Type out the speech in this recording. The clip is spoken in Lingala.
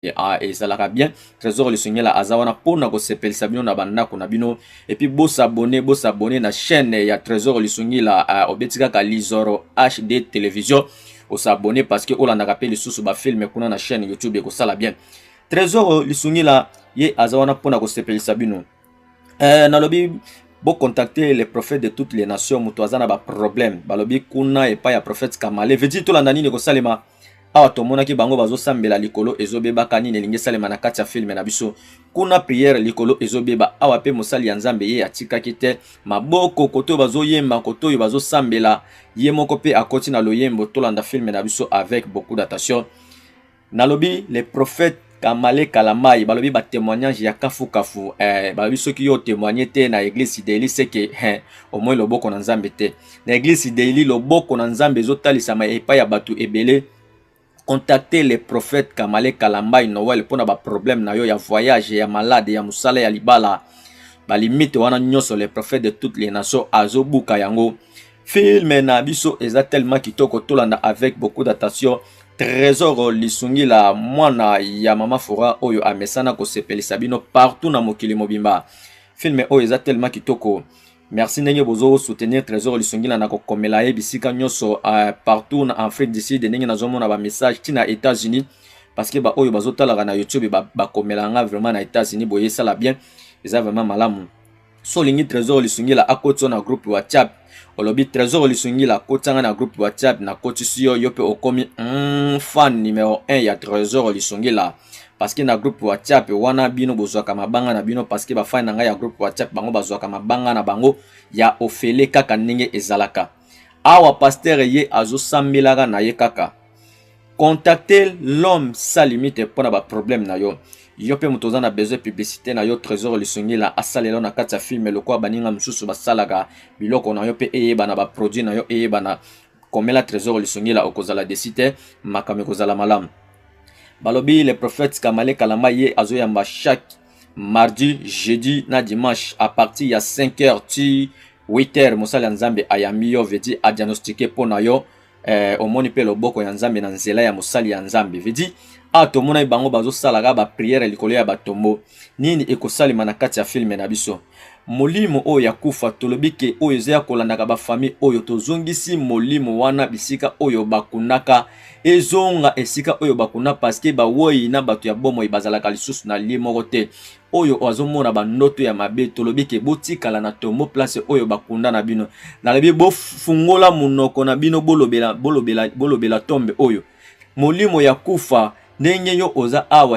et ça l'a bien trésor lisungila la azawana pona ko sepelisa bino na bandako na bino et puis bo s'abonner na chaîne ya trésor lisungila obetika ka Lizoro HD télévision o s'abonner parce que olanda rappel lisusu ba film kuna na chaîne YouTube ko sala bien trésor lisungila ye azawana pona ko sepelisa bino na lobi bo contacter les prophètes de toutes les nations muto azana ba problème balobi kuna et pas ya prophète Kamale veut to landa nini ko salema awa tomonaki bango bazosambela likolo ezobeba kanini elingi salema na kati ya filme na biso kuna prière likolo ezobeba awa pe mosali ya nzambe ye atikaki te maboko koto bazoyemba koto oyo bazosambela ye moko pe akoti na loyembo tolanda filme na biso avec beaucoup d'attention nalobi les prophètes Kamale Kalamai balobi ba témoignage ya kafu balobi soki yo témoigner te na église Idéli c'est que au moins loboko na nzambe te na église Idéli loboko na nzambe ezotalisa ma epa ya batu ebele. Contactez les prophètes Kamale Kalambai Noël pour ba problème na yo ya voyage ya malade ya musala ya libala ba limite wana nyoso les prophètes de toutes les nations azobuka yango film na biso eza tellement kitoko tolanda avec beaucoup d'attention trésor lisungila mwana ya mama fora oyo amesana ko sepelisa bino partout na mokili mobimba film oyo eza tellement kitoko. Merci ndenge bozo soutenir trésor lisungila na ko komela ye bisika nyoso partout en Afrique du Sud ndenge nazomona ba message tina États-Unis parce que ba oyo bazotala na YouTube ba komela nga vraiment na États-Unis boye sala bien eza vraiment malamu so lingi trésor lisungila akotso na groupe WhatsApp olobi trésor lisungila kotanga na groupe WhatsApp na kotisiyo yope okomi fan numéro 1 ya trésor lisungila parce que na groupe WhatsApp wana bino bozwaka mabanga na bino parce que ba fan nga ya groupe WhatsApp bango bazwaka mabanga na bango ya ofele kaka ndenge ezalaka awa pasteur ye azosambelaka na ye kaka contactez l'homme sans limite pour ba problème na yo yo pe mutoza na besoin publicité na yo trésor lisungila asalelo na kati ya film lokwa baninga msusu basalaka biloko na yo pe eyeba na ba produit na yo eyeba na komela trésor lisungila okozala desite makame kozala malamu balobi les prophètes Kamale Kalamai azoyamba chaque mardi, jeudi na dimanche à partir ya 5h ti 8h mosala ya nzambe ayambi yo vedi a diagnostiquer pona yo omoni pe loboko ya nzambe na nzela ya mosali ya nzambe vedi tomona bango bazosalaka ba prière likolo ya batombo nini ekosalima na kati ya filme na biso molimo oyo ya kufa tolobi ke oyo ezoya kolandaka ba famille oyo tozongisi molimo wana bisika oyo bakunaka ezonga esika oyo bakuna parce que bawoyi na bato ya bomoi bazalaka lisusu na lie moko te oyo azomona bandoto ya mabe tolobi ke botikala na tombo place oyo bakunda na bino nalobi bofungola munoko na bino bolobela tombe oyo molimo ya kufa ndenge yo oza awa